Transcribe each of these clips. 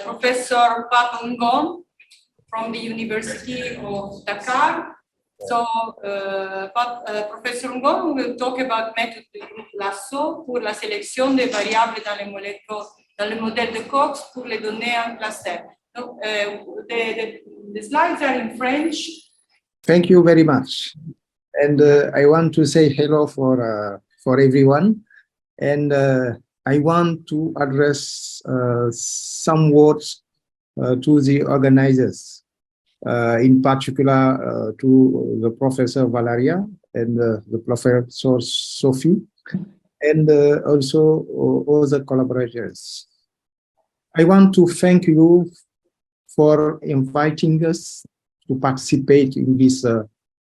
Professor Pat Ngom from the University of Dakar. So, Professor Ngom will talk about méthode de groupe Lasso pour la sélection des variables dans le modèle de Cox pour les données en cluster. So, the slides are in French. Thank you very much. And I want to say hello for everyone. And I want to address some words to the organizers, in particular to the Professor Valeria and the Professor Sophie, and also other collaborators. I want to thank you for inviting us to participate in this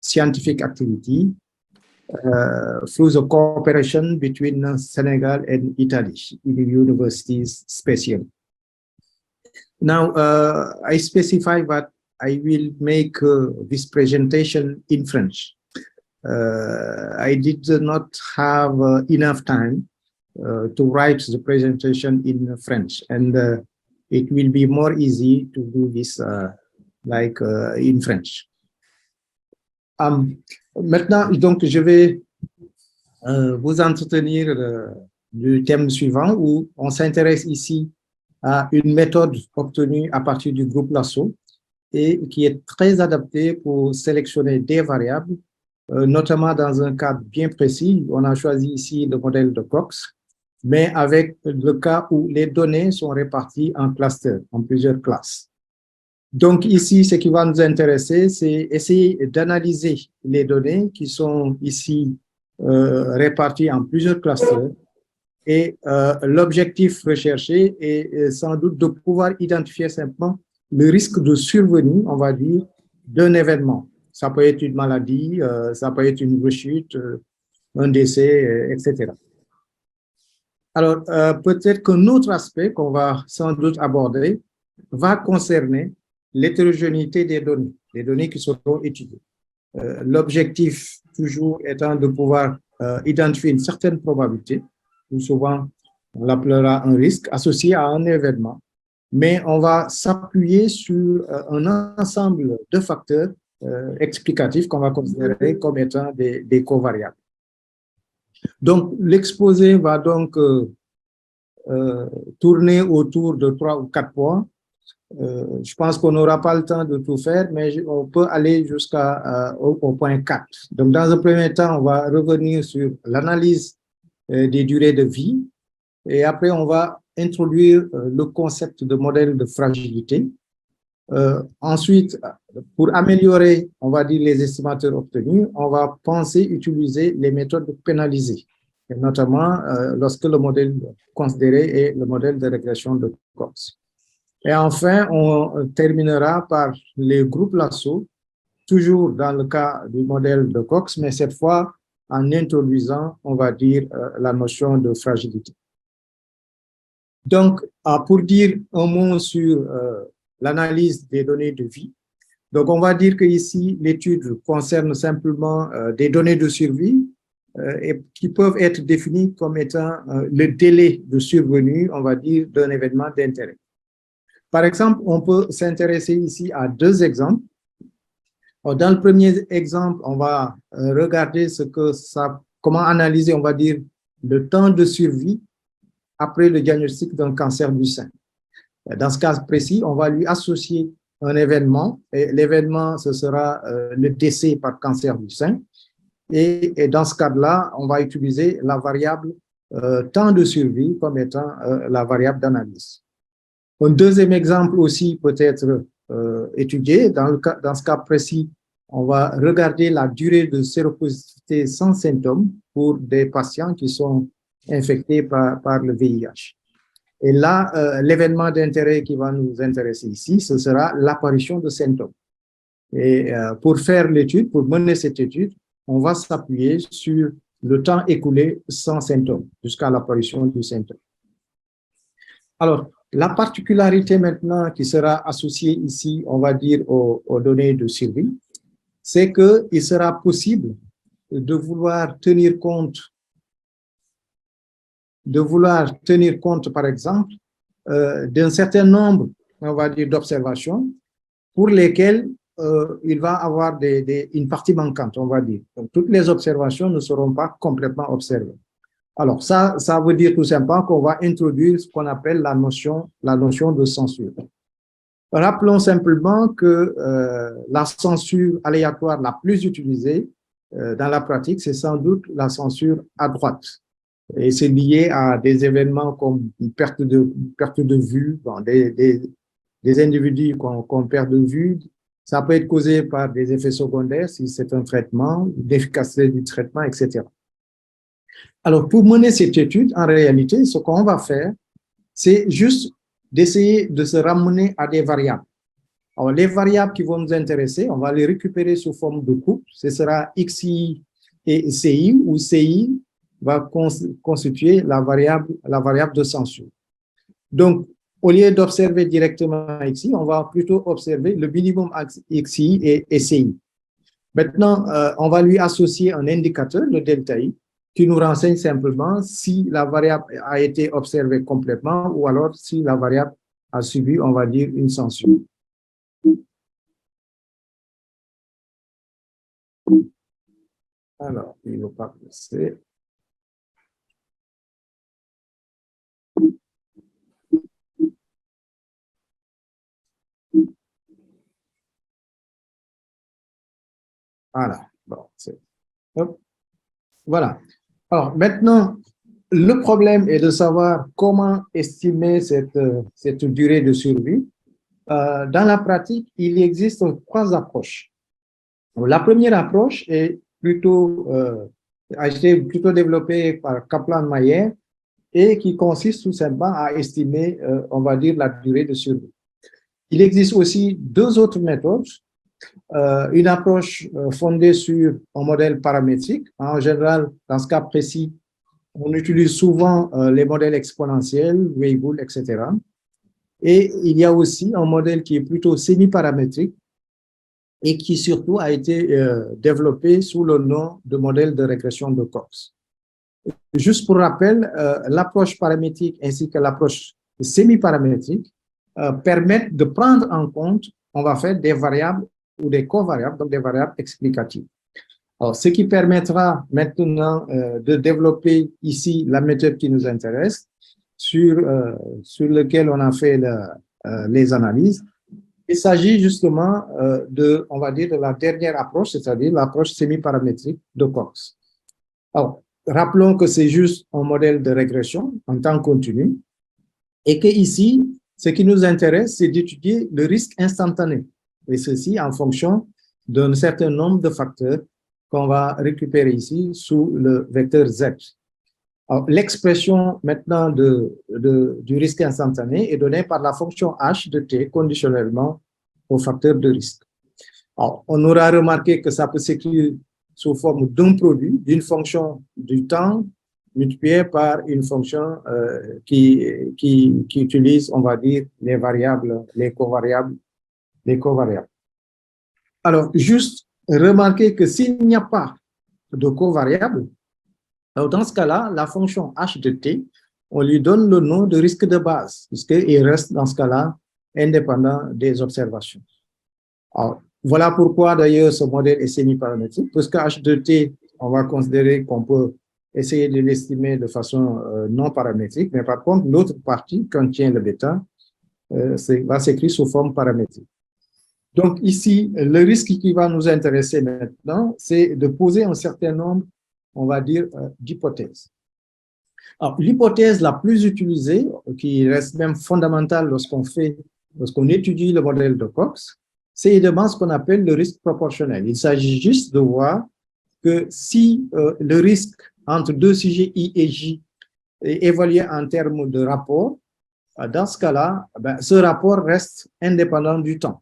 scientific activity through the cooperation between Senegal and Italy in the universities specially. Now, I specify that I will make this presentation in French. I did not have enough time to write the presentation in French, and it will be more easy to do this in French. Maintenant, donc, je vais vous entretenir du thème suivant où on s'intéresse ici à une méthode obtenue à partir du groupe Lasso et qui est très adaptée pour sélectionner des variables, notamment dans un cadre bien précis. On a choisi ici le modèle de Cox, mais avec le cas où les données sont réparties en clusters, en plusieurs classes. Donc ici, ce qui va nous intéresser, c'est essayer d'analyser les données qui sont ici réparties en plusieurs clusters. Et l'objectif recherché est sans doute de pouvoir identifier simplement le risque de survenue, on va dire, d'un événement. Ça peut être une maladie, ça peut être une rechute, un décès, etc. Alors, peut-être qu'un autre aspect qu'on va sans doute aborder va concerner l'hétérogénéité des données, les données qui seront étudiées. L'objectif toujours étant de pouvoir identifier une certaine probabilité, ou souvent on l'appellera un risque associé à un événement, mais on va s'appuyer sur un ensemble de facteurs explicatifs qu'on va considérer comme étant des covariables. Donc, l'exposé va donc tourner autour de 3 ou 4 points. Je pense qu'on n'aura pas le temps de tout faire, mais on peut aller jusqu'au point 4. Donc, dans un premier temps, on va revenir sur l'analyse des durées de vie, et après, on va introduire le concept de modèle de fragilité. Ensuite, pour améliorer, on va dire, les estimateurs obtenus, on va penser utiliser les méthodes pénalisées, et notamment lorsque le modèle considéré est le modèle de régression de Cox. Et enfin, on terminera par les groupes Lasso, toujours dans le cas du modèle de Cox, mais cette fois en introduisant, on va dire, la notion de fragilité. Donc, pour dire un mot sur l'analyse des données de vie, donc on va dire que ici l'étude concerne simplement des données de survie et qui peuvent être définies comme étant le délai de survenue, on va dire, d'un événement d'intérêt. Par exemple, on peut s'intéresser ici à 2 exemples. Dans le premier exemple, on va regarder comment analyser, on va dire, le temps de survie après le diagnostic d'un cancer du sein. Dans ce cas précis, on va lui associer un événement, et l'événement, ce sera le décès par cancer du sein. Et dans ce cas-là, on va utiliser la variable temps de survie comme étant la variable d'analyse. Un deuxième exemple aussi peut être étudié. Dans ce cas précis, on va regarder la durée de séropositivité sans symptômes pour des patients qui sont infectés par le VIH. Et là, l'événement d'intérêt qui va nous intéresser ici, ce sera l'apparition de symptômes. Et pour faire l'étude, pour mener cette étude, on va s'appuyer sur le temps écoulé sans symptômes, jusqu'à l'apparition du symptôme. Alors, la particularité maintenant qui sera associée ici, on va dire, aux données de survie, c'est qu'il sera possible de vouloir tenir compte, par exemple, d'un certain nombre, on va dire, d'observations pour lesquelles il va avoir une partie manquante, on va dire. Donc, toutes les observations ne seront pas complètement observées. Alors, ça veut dire tout simplement qu'on va introduire ce qu'on appelle la notion de censure. Rappelons simplement que la censure aléatoire la plus utilisée dans la pratique, c'est sans doute la censure à droite. Et c'est lié à des événements comme une perte de vue, bon, des individus qu'on perd de vue. Ça peut être causé par des effets secondaires si c'est un traitement, l'efficacité du traitement, etc. Alors, pour mener cette étude, en réalité, ce qu'on va faire, c'est juste d'essayer de se ramener à des variables. Alors, les variables qui vont nous intéresser, on va les récupérer sous forme de couple. Ce sera XI et CI, où CI va constituer la variable de censure. Donc, au lieu d'observer directement XI, on va plutôt observer le minimum XI et CI. Maintenant, on va lui associer un indicateur, le delta I, qui nous renseigne simplement si la variable a été observée complètement ou alors si la variable a subi, on va dire, une censure. Alors, il ne va pas passer. Voilà. Bon, voilà. Alors, maintenant, le problème est de savoir comment estimer cette durée de survie. Dans la pratique, il existe trois approches. La première approche a été plutôt développée par Kaplan-Meier et qui consiste tout simplement à estimer, on va dire, la durée de survie. Il existe aussi deux autres méthodes. Une approche fondée sur un modèle paramétrique. En général, dans ce cas précis, on utilise souvent les modèles exponentiels, Weibull, etc. Et il y a aussi un modèle qui est plutôt semi-paramétrique et qui surtout a été développé sous le nom de modèle de régression de Cox. Juste pour rappel, l'approche paramétrique ainsi que l'approche semi-paramétrique permettent de prendre en compte, on va faire des variables ou des covariables, donc des variables explicatives. Alors, ce qui permettra maintenant de développer ici la méthode qui nous intéresse, sur laquelle on a fait les analyses. Il s'agit justement on va dire, de la dernière approche, c'est-à-dire l'approche semi-paramétrique de Cox. Alors, rappelons que c'est juste un modèle de régression en temps continu et que ici, ce qui nous intéresse, c'est d'étudier le risque instantané, et ceci en fonction d'un certain nombre de facteurs qu'on va récupérer ici sous le vecteur Z. L'expression maintenant du risque instantané est donnée par la fonction h de t conditionnellement au facteur de risque. Alors, on aura remarqué que ça peut s'écrire sous forme d'un produit, d'une fonction du temps multipliée par une fonction qui utilise, on va dire, les variables, les covariables. Alors, juste remarquer que s'il n'y a pas de covariable, dans ce cas-là, la fonction h de t, on lui donne le nom de risque de base, puisqu'il reste dans ce cas-là indépendant des observations. Alors, voilà pourquoi d'ailleurs ce modèle est semi-paramétrique, puisque h de t, on va considérer qu'on peut essayer de l'estimer de façon non paramétrique, mais par contre, l'autre partie, contient le bêta, va s'écrire sous forme paramétrique. Donc ici, le risque qui va nous intéresser maintenant, c'est de poser un certain nombre, on va dire, d'hypothèses. Alors, l'hypothèse la plus utilisée, qui reste même fondamentale lorsqu'on étudie le modèle de Cox, c'est évidemment ce qu'on appelle le risque proportionnel. Il s'agit juste de voir que si le risque entre deux sujets I et J est évalué en termes de rapport, dans ce cas-là, ce rapport reste indépendant du temps.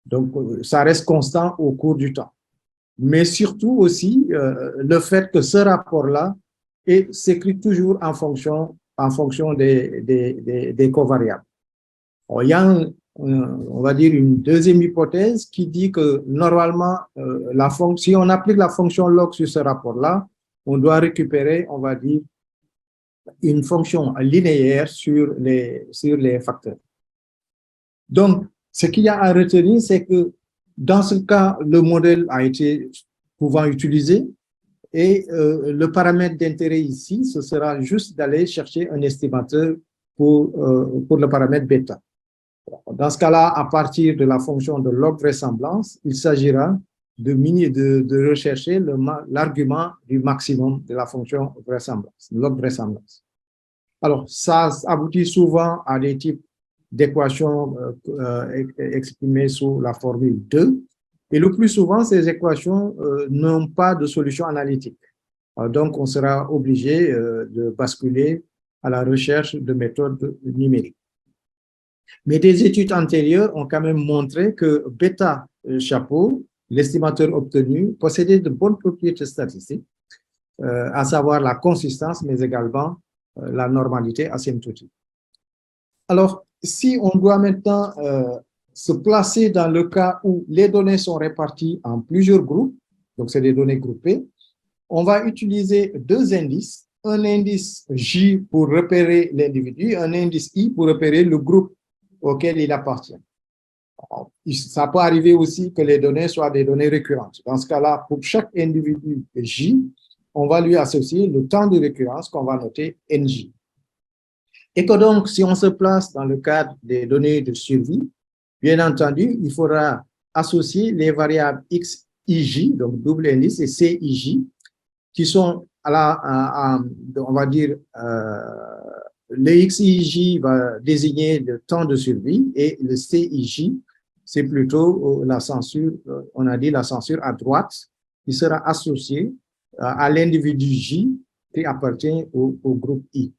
Donc, ça reste constant au cours du temps. Mais surtout aussi, le fait que ce rapport-là s'écrit toujours en fonction des covariables. Alors, il y a, on va dire, une deuxième hypothèse qui dit que normalement, si on applique la fonction log sur ce rapport-là, on doit récupérer, on va dire, une fonction linéaire sur les facteurs. Donc, ce qu'il y a à retenir, c'est que dans ce cas, le modèle a été souvent utilisé et le paramètre d'intérêt ici, ce sera juste d'aller chercher un estimateur pour le paramètre bêta. Dans ce cas-là, à partir de la fonction de log vraisemblance, il s'agira de rechercher l'argument du maximum de la fonction vraisemblance, log vraisemblance. Alors, ça aboutit souvent à des types d'équations exprimées sous la formule 2. Et le plus souvent, ces équations n'ont pas de solution analytique. Donc, on sera obligé de basculer à la recherche de méthodes numériques. Mais des études antérieures ont quand même montré que bêta chapeau, l'estimateur obtenu, possédait de bonnes propriétés statistiques, à savoir la consistance, mais également la normalité asymptotique. Alors, si on doit maintenant se placer dans le cas où les données sont réparties en plusieurs groupes, donc c'est des données groupées, on va utiliser deux indices, un indice J pour repérer l'individu, un indice I pour repérer le groupe auquel il appartient. Ça peut arriver aussi que les données soient des données récurrentes. Dans ce cas-là, pour chaque individu J, on va lui associer le temps de récurrence qu'on va noter NJ. Et que donc, si on se place dans le cadre des données de survie, bien entendu, il faudra associer les variables XIJ, donc double indice, et CIJ, qui sont on va dire, le XIJ va désigner le temps de survie et le CIJ, c'est plutôt la censure, on a dit la censure à droite, qui sera associée à l'individu J qui appartient au groupe I.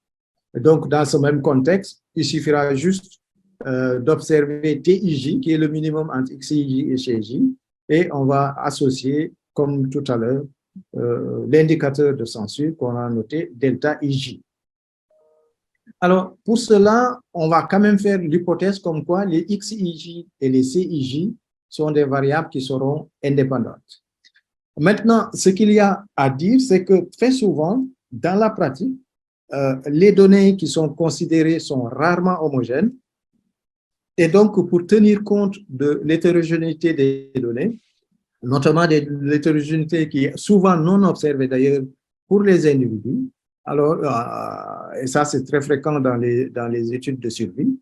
Donc, dans ce même contexte, il suffira juste d'observer TIJ, qui est le minimum entre XIJ et CIJ, et on va associer, comme tout à l'heure, l'indicateur de censure qu'on a noté, delta IJ. Alors, pour cela, on va quand même faire l'hypothèse comme quoi les XIJ et les CIJ sont des variables qui seront indépendantes. Maintenant, ce qu'il y a à dire, c'est que très souvent, dans la pratique, les données qui sont considérées sont rarement homogènes. Et donc, pour tenir compte de l'hétérogénéité des données, notamment de l'hétérogénéité qui est souvent non observée d'ailleurs pour les individus, alors, et ça c'est très fréquent dans les études de survie,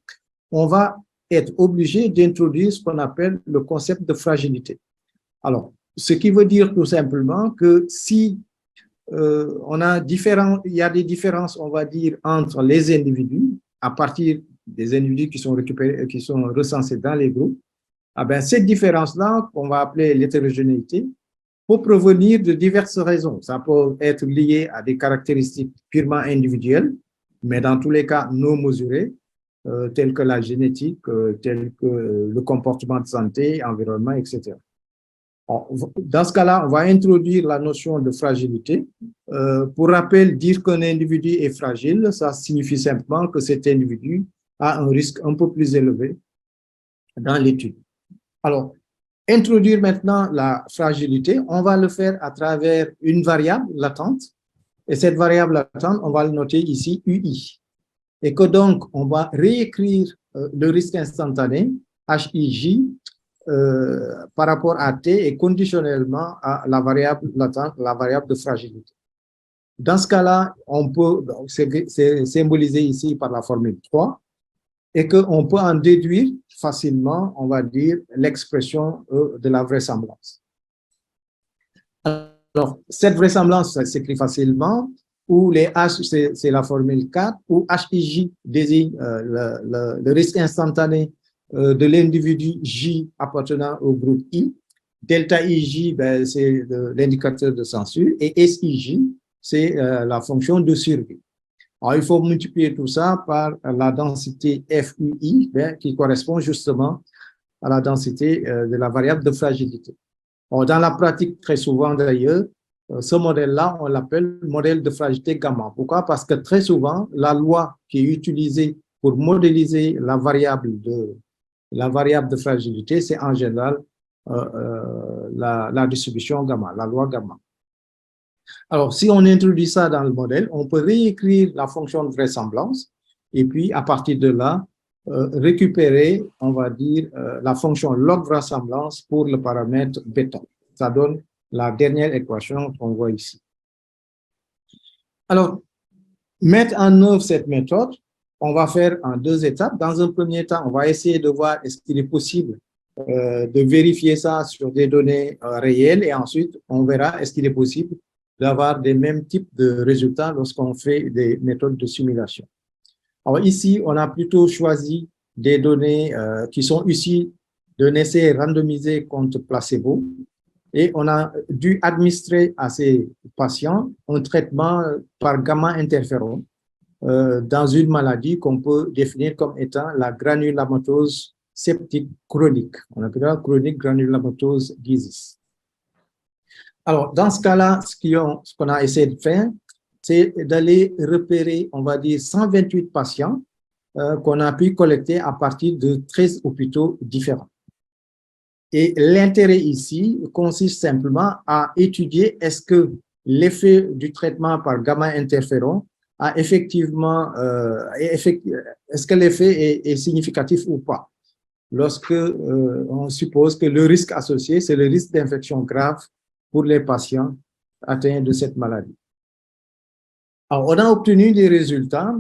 on va être obligé d'introduire ce qu'on appelle le concept de fragilité. Alors, ce qui veut dire tout simplement que si il y a des différences, on va dire, entre les individus, à partir des individus qui sont récupérés, qui sont recensés dans les groupes, ah ben, cette différence-là, qu'on va appeler l'hétérogénéité, peut provenir de diverses raisons. Ça peut être lié à des caractéristiques purement individuelles, mais dans tous les cas non mesurées, telles que la génétique, telles que le comportement de santé, environnement, etc. Dans ce cas-là, on va introduire la notion de fragilité. Pour rappel, dire qu'un individu est fragile, ça signifie simplement que cet individu a un risque un peu plus élevé dans l'étude. Alors, introduire maintenant la fragilité, on va le faire à travers une variable latente. Et cette variable latente, on va le noter ici, UI. Et que donc, on va réécrire le risque instantané, HIJ, par rapport à T et conditionnellement à la variable latente, la variable de fragilité. Dans ce cas-là, on peut, c'est symbolisé ici par la formule 3, et qu'on peut en déduire facilement, on va dire, l'expression de la vraisemblance. Alors, cette vraisemblance s'écrit facilement, où les H, c'est la formule 4, où HIJ désigne le risque instantané de l'individu J appartenant au groupe I. Delta IJ, ben, c'est l'indicateur de censure, et SIJ, c'est la fonction de survie. Alors, il faut multiplier tout ça par la densité FUI, ben, qui correspond justement à la densité de la variable de fragilité. Alors, dans la pratique, très souvent d'ailleurs, ce modèle-là, on l'appelle modèle de fragilité gamma. Pourquoi? Parce que très souvent, la loi qui est utilisée pour modéliser la variable de fragilité, c'est en général la distribution gamma, la loi gamma. Alors, si on introduit ça dans le modèle, on peut réécrire la fonction de vraisemblance et puis, à partir de là, récupérer, on va dire, la fonction log vraisemblance pour le paramètre bêta. Ça donne la dernière équation qu'on voit ici. Alors, mettre en œuvre cette méthode, on va faire en deux étapes. Dans un premier temps, on va essayer de voir est-ce qu'il est possible de vérifier ça sur des données réelles et ensuite, on verra est-ce qu'il est possible d'avoir des mêmes types de résultats lorsqu'on fait des méthodes de simulation. Alors ici, on a plutôt choisi des données qui sont issues d'un essai randomisé contre placebo et on a dû administrer à ces patients un traitement par gamma-interféron dans une maladie qu'on peut définir comme étant la granulomatose septique chronique. On appelle chronique granulomatose disease. Alors, dans ce cas-là, ce qu'on a essayé de faire, c'est d'aller repérer, on va dire, 128 patients qu'on a pu collecter à partir de 13 hôpitaux différents. Et l'intérêt ici consiste simplement à étudier est-ce que l'effet du traitement par gamma-interféron a effectivement, est-ce que l'effet est significatif ou pas, lorsque on suppose que le risque associé, c'est le risque d'infection grave pour les patients atteints de cette maladie. Alors, on a obtenu des résultats,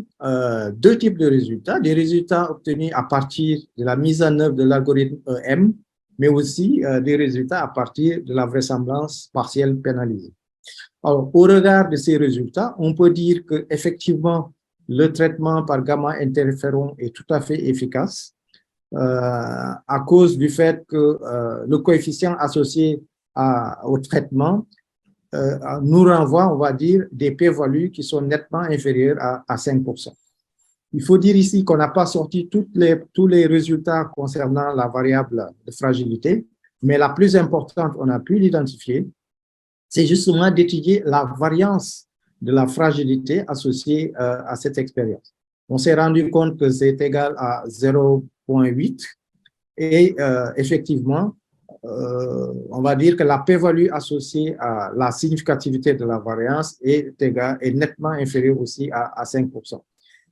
deux types de résultats, des résultats obtenus à partir de la mise en œuvre de l'algorithme EM, mais aussi des résultats à partir de la vraisemblance partielle pénalisée. Alors, au regard de ces résultats, on peut dire qu'effectivement, le traitement par gamma-interféron est tout à fait efficace à cause du fait que le coefficient associé au traitement nous renvoie, on va dire, des p-values qui sont nettement inférieures à 5%. Il faut dire ici qu'on n'a pas sorti tous les résultats concernant la variable de fragilité, mais la plus importante, on a pu l'identifier, c'est justement d'étudier la variance de la fragilité associée à cette expérience. On s'est rendu compte que c'est égal à 0,8 et effectivement, on va dire que la p-value associée à la significativité de la variance est nettement inférieure aussi à 5%.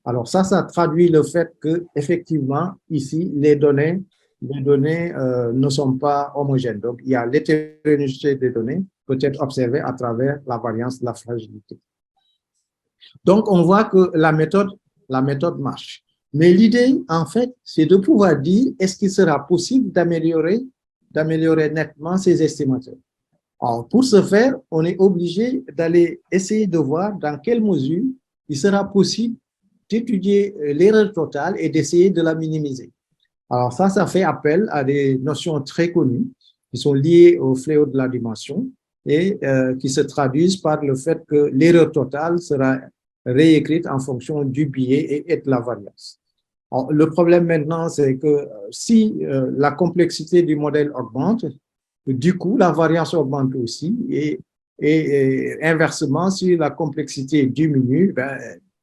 Alors ça traduit le fait que effectivement ici, les données ne sont pas homogènes. Donc, il y a l'hétérogénéité des données peut être observée à travers la variance de la fragilité. Donc, on voit que la méthode marche. Mais l'idée, en fait, c'est de pouvoir dire, est-ce qu'il sera possible d'améliorer nettement ces estimateurs? Alors, pour ce faire, on est obligé d'aller essayer de voir dans quelle mesure il sera possible d'étudier l'erreur totale et d'essayer de la minimiser. Alors ça fait appel à des notions très connues qui sont liées au fléau de la dimension et qui se traduisent par le fait que l'erreur totale sera réécrite en fonction du biais et de la variance. Alors, le problème maintenant, c'est que si la complexité du modèle augmente, du coup, la variance augmente aussi et inversement, si la complexité diminue,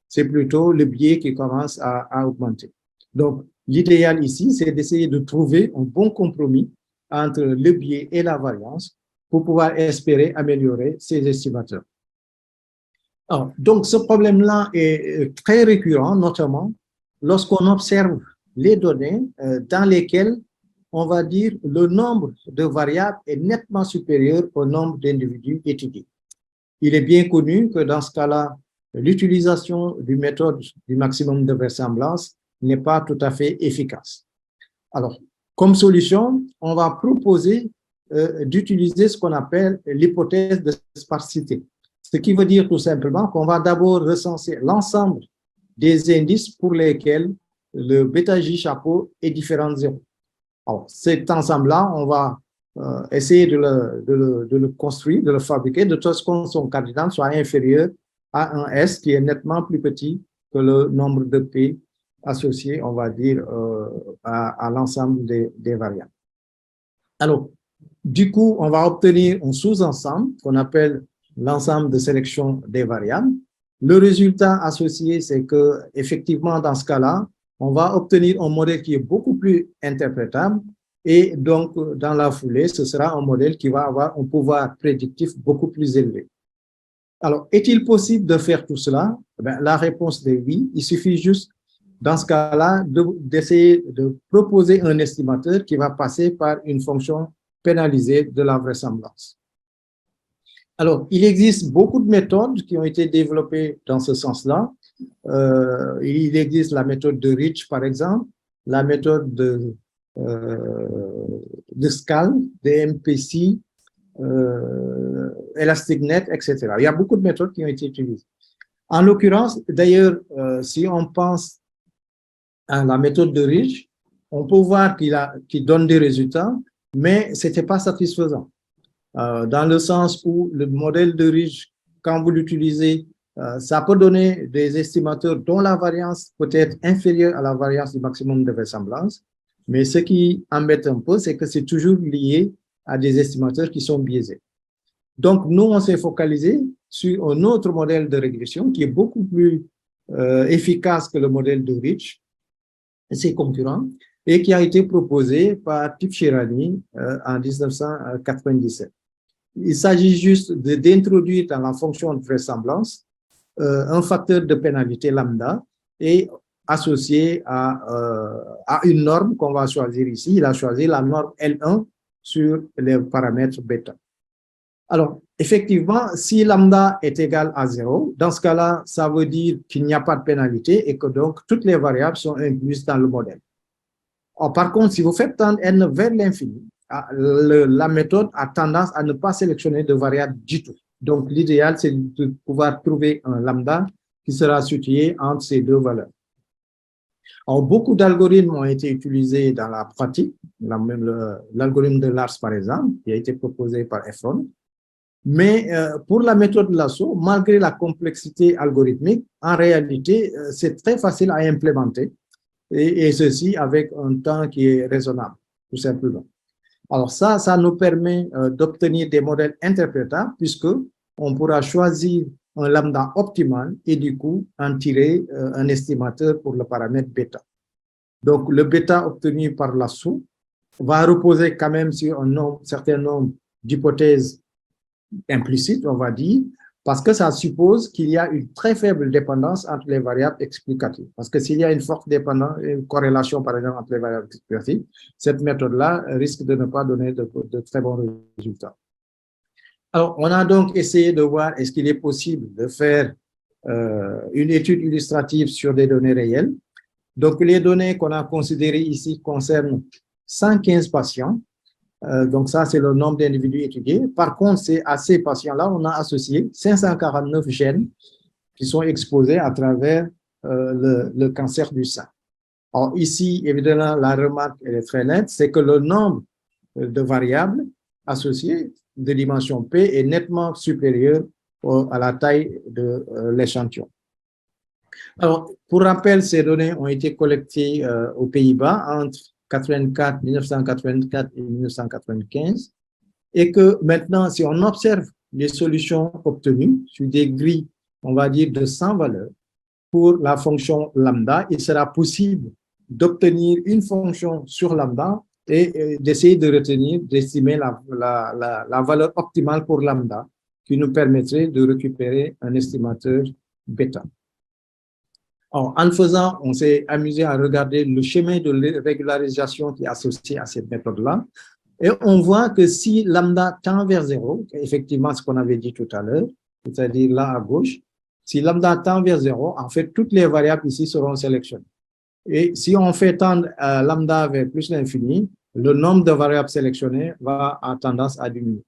c'est plutôt le biais qui commence à augmenter. Donc, l'idéal ici, c'est d'essayer de trouver un bon compromis entre le biais et la variance pour pouvoir espérer améliorer ces estimateurs. Alors, donc, ce problème-là est très récurrent, notamment lorsqu'on observe les données dans lesquelles, on va dire, le nombre de variables est nettement supérieur au nombre d'individus étudiés. Il est bien connu que dans ce cas-là, l'utilisation d'une méthode du maximum de vraisemblance n'est pas tout à fait efficace. Alors, comme solution, on va proposer d'utiliser ce qu'on appelle l'hypothèse de sparsité. Ce qui veut dire tout simplement qu'on va d'abord recenser l'ensemble des indices pour lesquels le bêta-J chapeau est différent de 0. Alors, cet ensemble-là, on va essayer de le construire, de le fabriquer, de sorte que son cardinal soit inférieur à un S qui est nettement plus petit que le nombre de P associé, on va dire, à l'ensemble des variables. Alors, du coup, on va obtenir un sous-ensemble qu'on appelle l'ensemble de sélection des variables. Le résultat associé, c'est que effectivement, dans ce cas-là, on va obtenir un modèle qui est beaucoup plus interprétable et donc, dans la foulée, ce sera un modèle qui va avoir un pouvoir prédictif beaucoup plus élevé. Alors, est-il possible de faire tout cela? Ben, la réponse est oui. Il suffit juste, dans ce cas-là, d'essayer de proposer un estimateur qui va passer par une fonction pénalisée de la vraisemblance. Alors, il existe beaucoup de méthodes qui ont été développées dans ce sens-là. Il existe la méthode de Rich, par exemple, la méthode de Scal, de MPC, ElasticNet, etc. Il y a beaucoup de méthodes qui ont été utilisées. En l'occurrence, d'ailleurs, si on pense à la méthode de Rich, on peut voir qu'il donne des résultats, mais ce n'était pas satisfaisant. Dans le sens où le modèle de Rich, quand vous l'utilisez, ça peut donner des estimateurs dont la variance peut être inférieure à la variance du maximum de vraisemblance. Mais ce qui embête un peu, c'est que c'est toujours lié à des estimateurs qui sont biaisés. Donc, nous, on s'est focalisé sur un autre modèle de régression qui est beaucoup plus efficace que le modèle de Rich et ses concurrents, et qui a été proposé par Tibshirani en 1997. Il s'agit juste d'introduire dans la fonction de vraisemblance un facteur de pénalité lambda et associé à une norme qu'on va choisir ici. Il a choisi la norme L1 sur les paramètres bêta. Alors, effectivement, si lambda est égal à 0, dans ce cas-là, ça veut dire qu'il n'y a pas de pénalité et que donc toutes les variables sont incluses dans le modèle. Or, par contre, si vous faites tendre n vers l'infini, la méthode a tendance à ne pas sélectionner de variables du tout. Donc, l'idéal, c'est de pouvoir trouver un lambda qui sera situé entre ces deux valeurs. Alors, beaucoup d'algorithmes ont été utilisés dans la pratique, l'algorithme de Lars, par exemple, qui a été proposé par Efron. Mais pour la méthode Lasso, malgré la complexité algorithmique, en réalité, c'est très facile à implémenter, et ceci avec un temps qui est raisonnable, tout simplement. Alors ça nous permet d'obtenir des modèles interprétables puisque on pourra choisir un lambda optimal et du coup en tirer un estimateur pour le paramètre bêta. Donc le bêta obtenu par Lasso va reposer quand même sur un certain nombre d'hypothèses implicites, on va dire, parce que ça suppose qu'il y a une très faible dépendance entre les variables explicatives. Parce que s'il y a une forte dépendance, une corrélation, par exemple, entre les variables explicatives, cette méthode-là risque de ne pas donner de très bons résultats. Alors, on a donc essayé de voir est-ce qu'il est possible de faire une étude illustrative sur des données réelles. Donc, les données qu'on a considérées ici concernent 115 patients. Donc ça, c'est le nombre d'individus étudiés. Par contre, à ces patients-là, on a associé 549 gènes qui sont exposés à travers le cancer du sein. Alors ici, évidemment, la remarque elle est très nette, c'est que le nombre de variables associées de dimension P est nettement supérieur à la taille de l'échantillon. Alors, pour rappel, ces données ont été collectées aux Pays-Bas entre 1984 et 1995, et que maintenant, si on observe les solutions obtenues sur des grilles, on va dire de 100 valeurs, pour la fonction lambda, il sera possible d'obtenir une fonction sur lambda et d'essayer de retenir, d'estimer la valeur optimale pour lambda, qui nous permettrait de récupérer un estimateur bêta. Alors, en le faisant, on s'est amusé à regarder le chemin de régularisation qui est associé à cette méthode-là. Et on voit que si lambda tend vers 0, effectivement ce qu'on avait dit tout à l'heure, c'est-à-dire là à gauche, si lambda tend vers 0, en fait, toutes les variables ici seront sélectionnées. Et si on fait tendre lambda vers plus l'infini, le nombre de variables sélectionnées va avoir tendance à diminuer.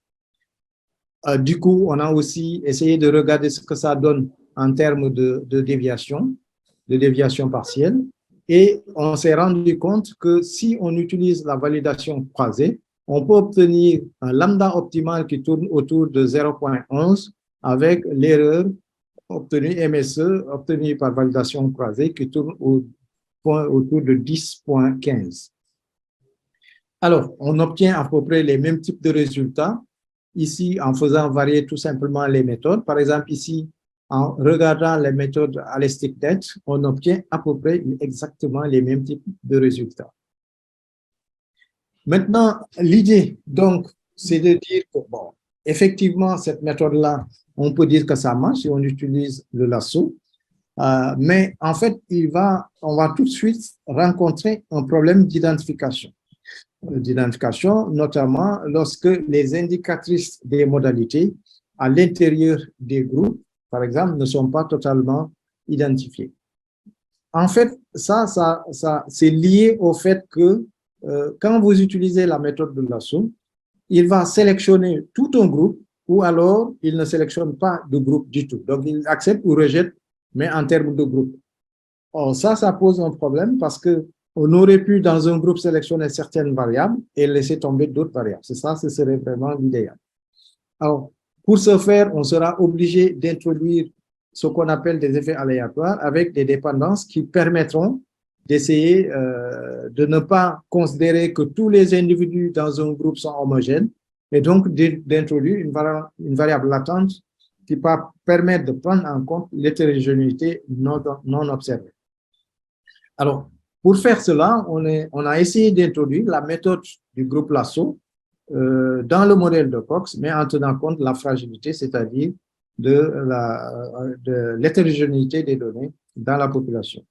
Du coup, on a aussi essayé de regarder ce que ça donne en termes de déviation partielle, et on s'est rendu compte que si on utilise la validation croisée, on peut obtenir un lambda optimal qui tourne autour de 0,11 avec l'erreur obtenue MSE, obtenue par validation croisée, qui tourne autour de 10,15. Alors, on obtient à peu près les mêmes types de résultats, ici en faisant varier tout simplement les méthodes. Par exemple, ici, en regardant les méthodes ElasticNet, on obtient à peu près exactement les mêmes types de résultats. Maintenant, l'idée, donc, c'est de dire que, bon, effectivement, cette méthode-là, on peut dire que ça marche si on utilise le lasso. Mais en fait, on va tout de suite rencontrer un problème d'identification. Notamment lorsque les indicatrices des modalités à l'intérieur des groupes, par exemple, ne sont pas totalement identifiées. En fait, c'est lié au fait que quand vous utilisez la méthode de lasso, il va sélectionner tout un groupe ou alors il ne sélectionne pas de groupe du tout. Donc, il accepte ou rejette, mais en termes de groupe. Or, ça pose un problème parce qu'on aurait pu, dans un groupe, sélectionner certaines variables et laisser tomber d'autres variables. C'est ça, ce serait vraiment l'idéal. Alors, pour ce faire, on sera obligé d'introduire ce qu'on appelle des effets aléatoires avec des dépendances qui permettront d'essayer de ne pas considérer que tous les individus dans un groupe sont homogènes et donc d'introduire une variable latente qui va permettre de prendre en compte l'hétérogénéité non observée. Alors, pour faire cela, on a essayé d'introduire la méthode du groupe lasso dans le modèle de Cox, mais en tenant compte de la fragilité, c'est-à-dire de l'hétérogénéité des données dans la population.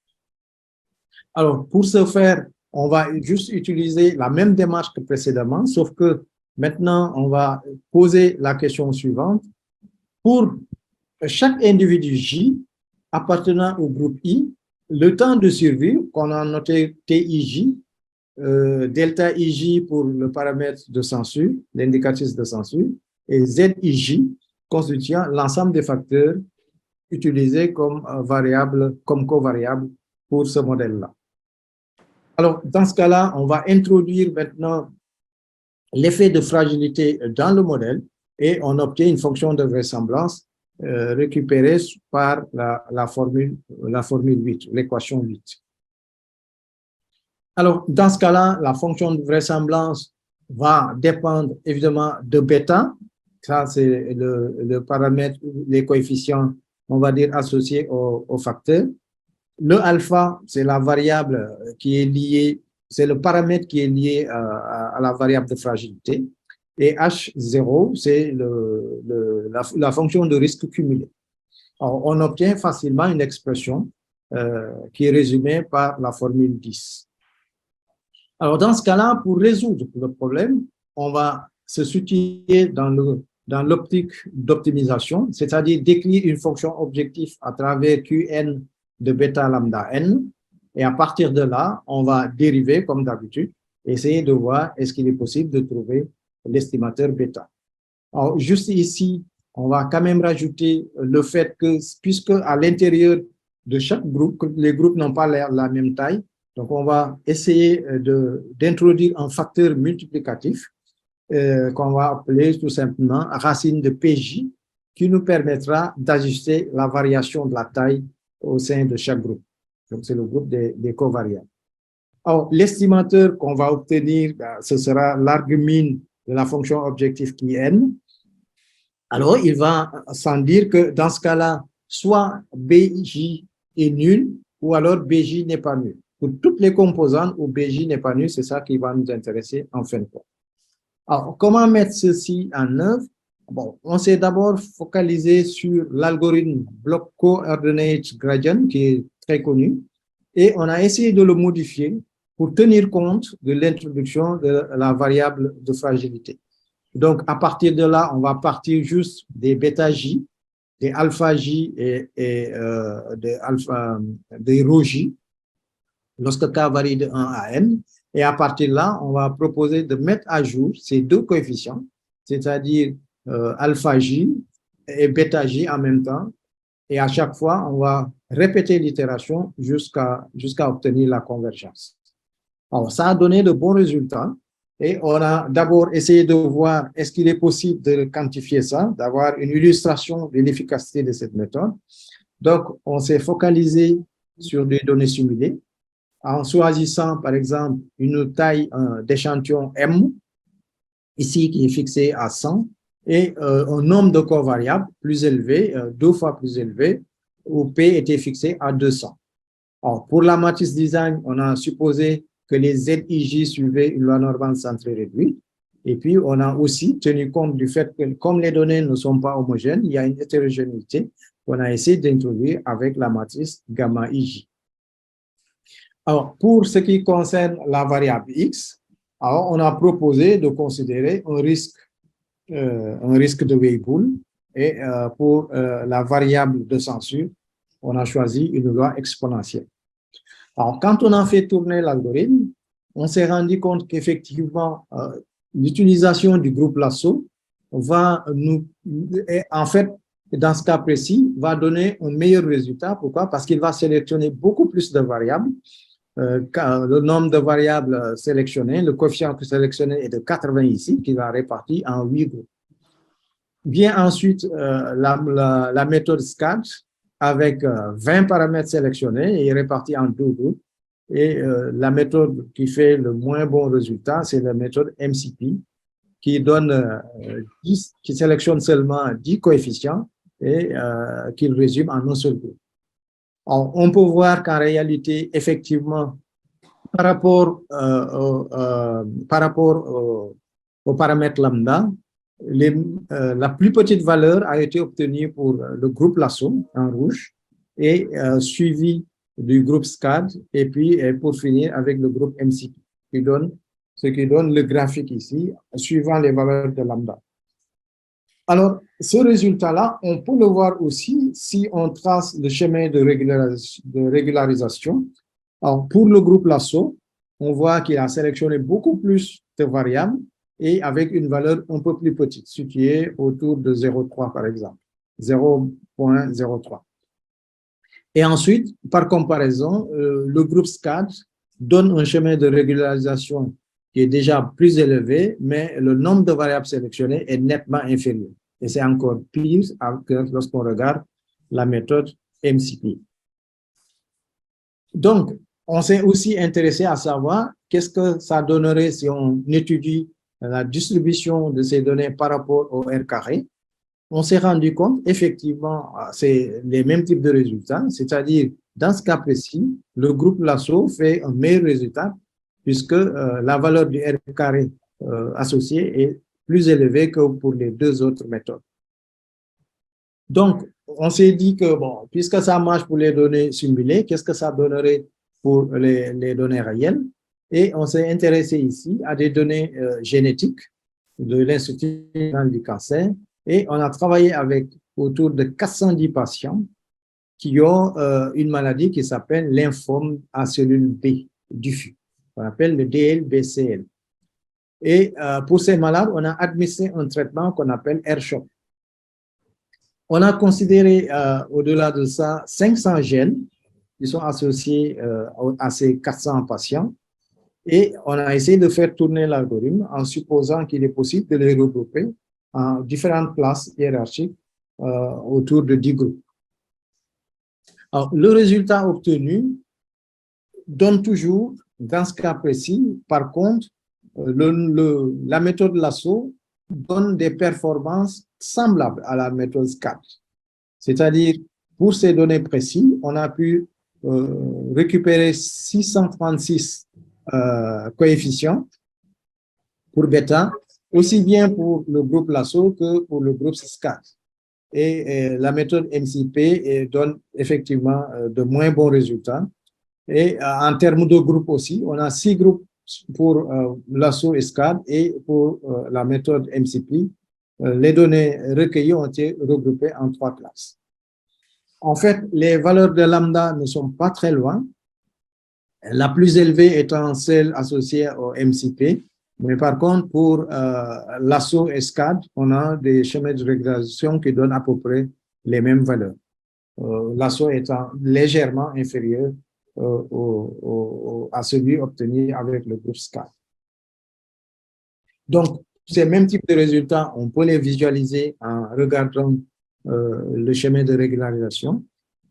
Alors, pour ce faire, on va juste utiliser la même démarche que précédemment, sauf que maintenant, on va poser la question suivante. Pour chaque individu J appartenant au groupe I, le temps de survie, qu'on a noté TIJ, delta IJ pour le paramètre de censure, l'indicatrice de censure, et ZIJ constituant l'ensemble des facteurs utilisés comme variable, comme covariable pour ce modèle-là. Alors, dans ce cas-là, on va introduire maintenant l'effet de fragilité dans le modèle et on obtient une fonction de vraisemblance récupérée par la formule 8, l'équation 8. Alors, dans ce cas-là, la fonction de vraisemblance va dépendre évidemment de bêta. Ça, c'est le paramètre, les coefficients, on va dire, associés au facteur. Le alpha, c'est la variable qui est liée, c'est le paramètre qui est lié à la variable de fragilité. Et H0, c'est la fonction de risque cumulé. Alors, on obtient facilement une expression qui est résumée par la formule 10. Alors, dans ce cas-là, pour résoudre le problème, on va se situer dans l'optique d'optimisation, c'est-à-dire décrire une fonction objective à travers Qn de bêta lambda n. Et à partir de là, on va dériver, comme d'habitude, essayer de voir est-ce qu'il est possible de trouver l'estimateur bêta. Alors, juste ici, on va quand même rajouter le fait que, puisque à l'intérieur de chaque groupe, les groupes n'ont pas la même taille, donc on va essayer d'introduire un facteur multiplicatif qu'on va appeler tout simplement racine de PJ, qui nous permettra d'ajuster la variation de la taille au sein de chaque groupe. Donc, c'est le groupe des covariables. Alors, l'estimateur qu'on va obtenir, ce sera l'argument de la fonction objective qui est n. Alors, il va sans dire que dans ce cas-là, soit BJ est nul ou alors BJ n'est pas nul. Pour toutes les composantes où BJ n'est pas nul, c'est ça qui va nous intéresser en fin de compte. Alors, comment mettre ceci en œuvre? Bon, on s'est d'abord focalisé sur l'algorithme Block Coordinate Gradient, qui est très connu, et on a essayé de le modifier pour tenir compte de l'introduction de la variable de fragilité. Donc, à partir de là, on va partir juste des bêta J, des alpha J et des rho J, lorsque K varie de 1 à n. Et à partir de là, on va proposer de mettre à jour ces deux coefficients, c'est-à-dire alpha J et bêta J en même temps. Et à chaque fois, on va répéter l'itération jusqu'à obtenir la convergence. Alors, ça a donné de bons résultats. Et on a d'abord essayé de voir est-ce qu'il est possible de quantifier ça, d'avoir une illustration de l'efficacité de cette méthode. Donc, on s'est focalisé sur des données simulées en choisissant, par exemple, une taille d'échantillon M, ici qui est fixée à 100, et un nombre de covariables plus élevé, 2 fois plus élevé, où P était fixé à 200. Alors, pour la matrice design, on a supposé que les ZIJ suivaient une loi normale centrée réduite. Et puis, on a aussi tenu compte du fait que comme les données ne sont pas homogènes, il y a une hétérogénéité qu'on a essayé d'introduire avec la matrice gamma-ij. Alors, pour ce qui concerne la variable x, alors on a proposé de considérer un risque de Weibull, et pour la variable de censure, on a choisi une loi exponentielle. Alors, quand on a fait tourner l'algorithme, on s'est rendu compte qu'effectivement, l'utilisation du groupe lasso va nous, en fait, dans ce cas précis, va donner un meilleur résultat. Pourquoi? Parce qu'il va sélectionner beaucoup plus de variables. Le nombre de variables sélectionnées, le coefficient sélectionné est de 80 ici, qui va répartir en 8 groupes. Vient ensuite la méthode SCAD avec 20 paramètres sélectionnés et répartis en 2 groupes. Et la méthode qui fait le moins bon résultat, c'est la méthode MCP, qui donne 10, qui sélectionne seulement 10 coefficients et qui le résume en un seul groupe. Alors, on peut voir qu'en réalité, effectivement, par rapport au paramètre lambda, la plus petite valeur a été obtenue pour le groupe lasso en rouge et suivi du groupe SCAD et puis pour finir avec le groupe MCP, ce qui donne le graphique ici, suivant les valeurs de lambda. Alors, ce résultat-là, on peut le voir aussi si on trace le chemin de régularisation. Alors, pour le groupe lasso, on voit qu'il a sélectionné beaucoup plus de variables et avec une valeur un peu plus petite, située autour de 0,3 par exemple, 0,03. Et ensuite, par comparaison, le groupe SCAD donne un chemin de régularisation qui est déjà plus élevé, mais le nombre de variables sélectionnées est nettement inférieur. Et c'est encore pire lorsqu'on regarde la méthode MCP. Donc, on s'est aussi intéressé à savoir qu'est-ce que ça donnerait si on étudie la distribution de ces données par rapport au R carré. On s'est rendu compte, effectivement, c'est les mêmes types de résultats, c'est-à-dire, dans ce cas précis, le groupe lasso fait un meilleur résultat puisque la valeur du R carré associé est plus élevée que pour les deux autres méthodes. Donc, on s'est dit que, bon, puisque ça marche pour les données simulées, qu'est-ce que ça donnerait pour les données réelles? Et on s'est intéressé ici à des données génétiques de l'Institut national du cancer. Et on a travaillé avec autour de 410 patients qui ont une maladie qui s'appelle lymphome à cellules B diffus, qu'on appelle le DLBCL. Et pour ces malades, on a administré un traitement qu'on appelle R-CHOP. On a considéré au-delà de ça 500 gènes qui sont associés à ces 400 patients et on a essayé de faire tourner l'algorithme en supposant qu'il est possible de les regrouper en différentes places hiérarchiques autour de 10 groupes. Alors, le résultat obtenu donne toujours, dans ce cas précis, par contre, la méthode lasso donne des performances semblables à la méthode SCAD. C'est-à-dire, pour ces données précises, on a pu récupérer 636 coefficients pour bêta, aussi bien pour le groupe lasso que pour le groupe SCAD. Et la méthode MCP donne effectivement de moins bons résultats. Et en termes de groupes aussi, on a 6 groupes pour lasso et SCAD et pour la méthode MCP. Les données recueillies ont été regroupées en 3 classes. En fait, les valeurs de lambda ne sont pas très loin. La plus élevée étant celle associée au MCP. Mais par contre, pour lasso et SCAD, on a des chemins de régularisation qui donnent à peu près les mêmes valeurs. Lasso étant légèrement inférieur à celui obtenu avec le groupe SCAD. Donc, ces mêmes types de résultats, on peut les visualiser en regardant le chemin de régularisation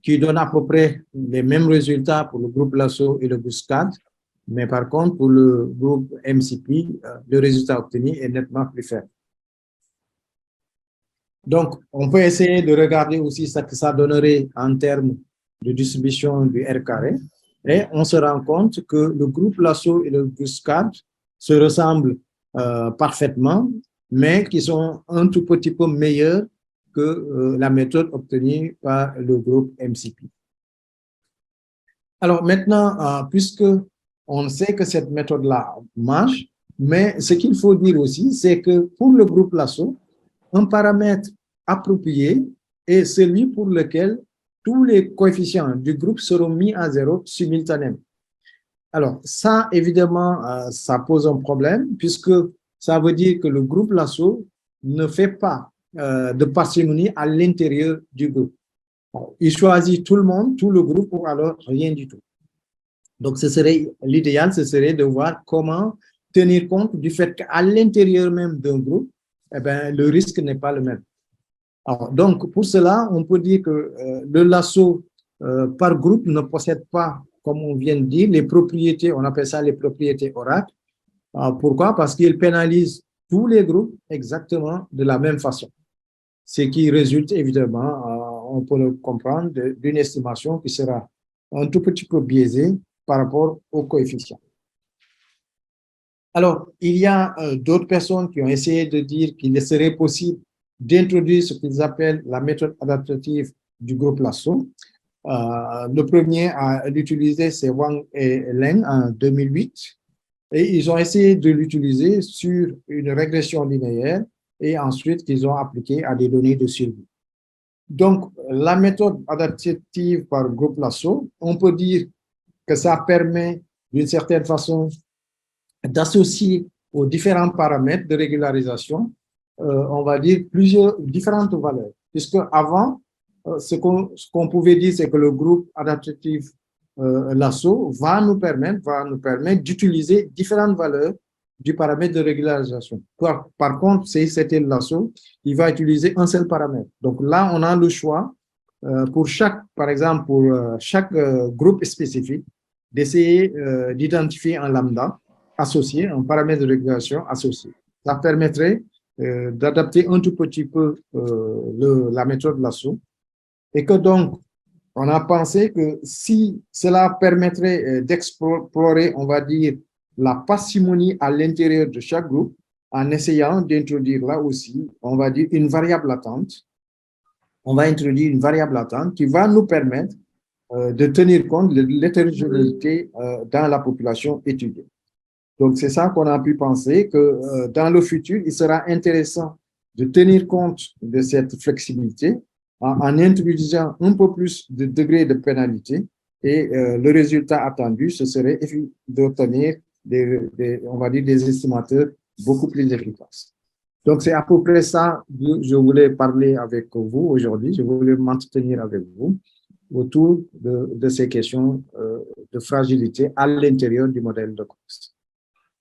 qui donne à peu près les mêmes résultats pour le groupe lasso et le groupe SCAD, mais par contre, pour le groupe MCP, le résultat obtenu est nettement plus faible. Donc, on peut essayer de regarder aussi ce que ça donnerait en termes de distribution du R carré, et on se rend compte que le groupe lasso et le groupe SCAD se ressemblent parfaitement, mais qui sont un tout petit peu meilleurs que la méthode obtenue par le groupe MCP. Alors maintenant, puisque on sait que cette méthode-là marche, mais ce qu'il faut dire aussi, c'est que pour le groupe Lasso, un paramètre approprié est celui pour lequel tous les coefficients du groupe seront mis à zéro simultanément. Alors, ça, évidemment, ça pose un problème puisque ça veut dire que le groupe Lasso ne fait pas de parcimonie à l'intérieur du groupe. Il choisit tout le monde, tout le groupe, ou alors rien du tout. Donc, l'idéal, ce serait de voir comment tenir compte du fait qu'à l'intérieur même d'un groupe, eh ben, le risque n'est pas le même. Alors, donc, pour cela, on peut dire que le lasso par groupe ne possède pas, comme on vient de dire, les propriétés, on appelle ça les propriétés oracles. Pourquoi? Parce qu'il pénalise tous les groupes exactement de la même façon. Ce qui résulte évidemment, on peut le comprendre, d'une estimation qui sera un tout petit peu biaisée par rapport aux coefficients. Alors, il y a d'autres personnes qui ont essayé de dire qu'il serait possible d'introduire ce qu'ils appellent la méthode adaptative du groupe Lasso. Le premier à l'utiliser, c'est Wang et Leng en 2008. Et ils ont essayé de l'utiliser sur une régression linéaire et ensuite qu'ils ont appliqué à des données de survie. Donc, la méthode adaptative par groupe Lasso, on peut dire que ça permet d'une certaine façon d'associer aux différents paramètres de régularisation, on va dire, différentes valeurs. Puisque avant, ce qu'on pouvait dire, c'est que le groupe adaptatif Lasso va nous permettre d'utiliser différentes valeurs du paramètre de régularisation. Par contre, si c'était le Lasso, il va utiliser un seul paramètre. Donc là, on a le choix par exemple, pour chaque groupe spécifique, d'essayer d'identifier un lambda associé, un paramètre de régulation associé. Ça permettrait d'adapter un tout petit peu la méthode Lasso et que donc, on a pensé que si cela permettrait d'explorer, on va dire, la parcimonie à l'intérieur de chaque groupe, en essayant d'introduire là aussi, on va dire, une variable latente. On va introduire une variable latente qui va nous permettre de tenir compte de l'hétérogénéité dans la population étudiée. Donc, c'est ça qu'on a pu penser que dans le futur, il sera intéressant de tenir compte de cette flexibilité en introduisant un peu plus de degrés de pénalité et le résultat attendu, ce serait d'obtenir on va dire des estimateurs beaucoup plus efficaces. Donc, c'est à peu près ça que je voulais parler avec vous aujourd'hui. Je voulais m'entretenir avec vous autour de ces questions de fragilité à l'intérieur du modèle de Cox.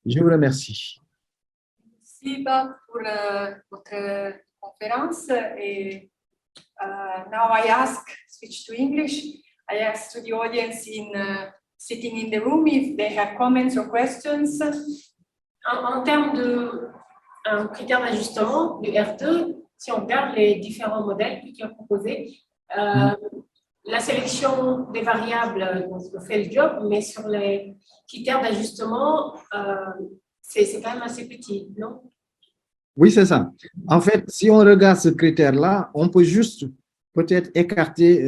Je vous remercie. Merci pour votre conférence. Et now I switch to English. I ask to the audience sitting in the room if they have comments or questions. En termes de critères d'ajustement du R2, si on regarde les différents modèles qui ont proposés, la sélection des variables fait le job, mais sur les critères d'ajustement, c'est quand même assez petit, non? Oui, c'est ça. En fait, si on regarde ce critère-là, on peut juste peut-être écarter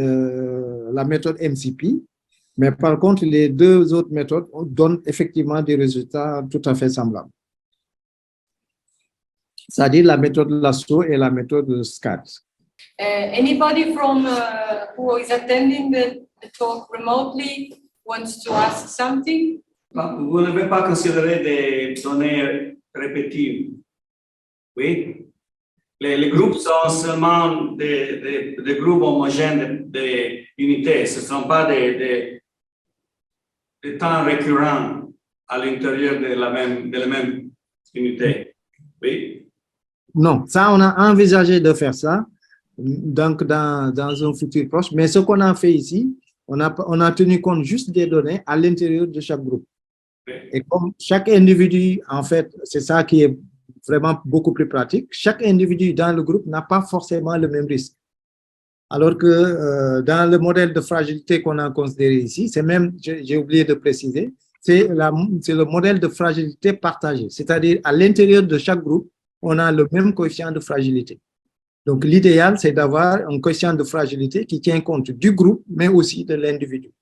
la méthode MCP, mais par contre, les deux autres méthodes donnent effectivement des résultats tout à fait semblables. C'est-à-dire la méthode Lasso et la méthode SCAD. Anybody from who is attending the talk remotely wants to ask something? Vous n'avez pas considéré des données répétitives? Oui. Les groupes sont seulement des groupes homogènes d'unités. Ce ne sont pas des temps récurrents à l'intérieur de la même unité. Oui. Non, ça, on a envisagé de faire ça donc dans un futur proche. Mais ce qu'on a fait ici, on a tenu compte juste des données à l'intérieur de chaque groupe. Oui. Et comme chaque individu, en fait, c'est ça qui est vraiment beaucoup plus pratique, chaque individu dans le groupe n'a pas forcément le même risque. Alors que dans le modèle de fragilité qu'on a considéré ici, c'est même, j'ai oublié de préciser, c'est le modèle de fragilité partagée. C'est-à-dire, à l'intérieur de chaque groupe, on a le même coefficient de fragilité. Donc, l'idéal, c'est d'avoir un coefficient de fragilité qui tient compte du groupe, mais aussi de l'individu.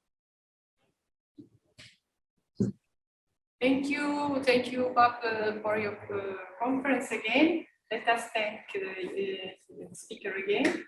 Thank you, Bob, for your conference again. Let us thank the speaker again.